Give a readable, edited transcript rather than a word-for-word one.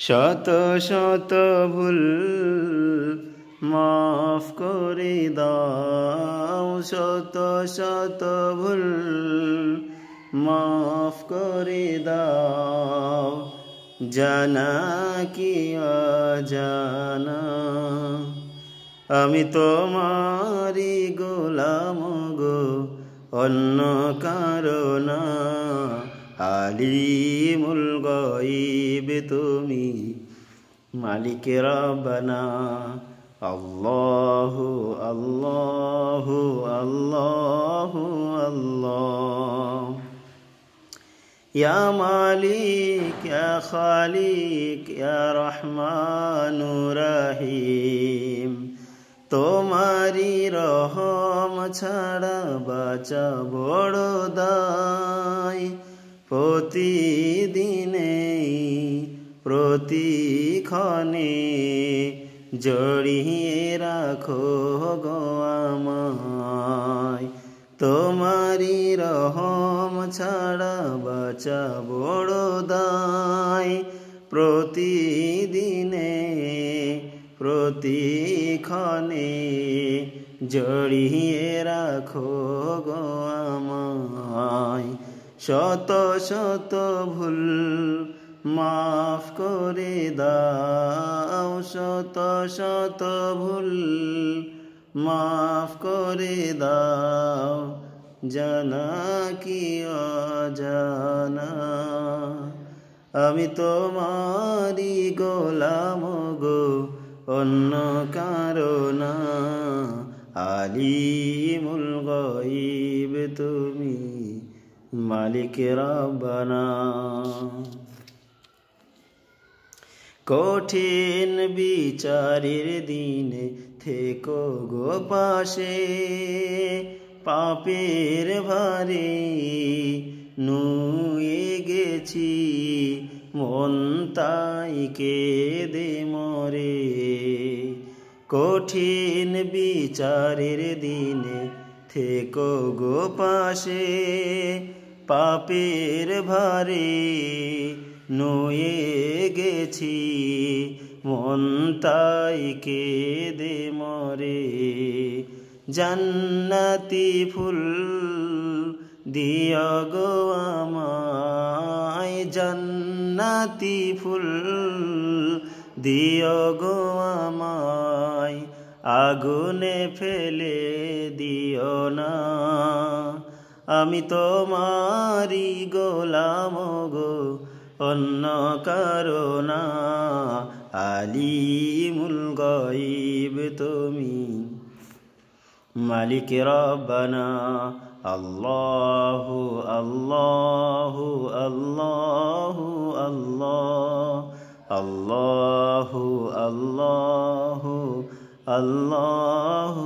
শত শত ভুল মাফ করে দাও, শত শত ভুল মাফ করে দাও, জানা কি অজানা। আমি তোমারি গোলাম গো, অন্য কারো না। আলিমুল গায়ব তুমি, মালিক রব্বানা। আল্লাহু আল্লাহু আল্লাহু আল্লাহ। ইয়া মালিক ইয়া খালিক ইয়া রহমানুর রহিম, তোমারি রহম ছাড়া বাঁচা বড় দায়। প্রতিদিনে প্রতিক্ষণে জড়িয়ে রাখো গো আমায়, তোমারি রহম ছাড়া বাঁচা বড় দায়। প্রতিদিনে প্রতিক্ষণে জড়িয়ে রাখো গো আমায়, শত শত ভুল মাফ করে দাও, শত শত ভুল মাফ করে দাও, জানা কি অজানা। আমি তোমারি গোলাম গো, অন্য কারো না। আলিমুল গায়ব তুমি, মালিক রব্বানা। কঠিন বিচারের দিনে থেকো গো পাশে, পাপের ভারে নুয়ে গেছি মন তাই কেঁদে মরে। কঠিন বিচারের দিনে থেকো গো পাশে, পাপের ভারে নুয়ে গেছি মন তাই কেঁদে মরে। জান্নাতি ফুল দিও গো আমায়, জান্নাতি ফুল দিও গো আমায়, আগুনে ফেলে দিও না। আমি তোমারি গোলাম গো, অন্য কারো না। আলিমুল গায়ব তুমি, মালিক রব্বানা। আল্লাহু আল্লাহু আল্লাহু আল্লাহ, আল্লাহু আল্লাহু আল্লাহু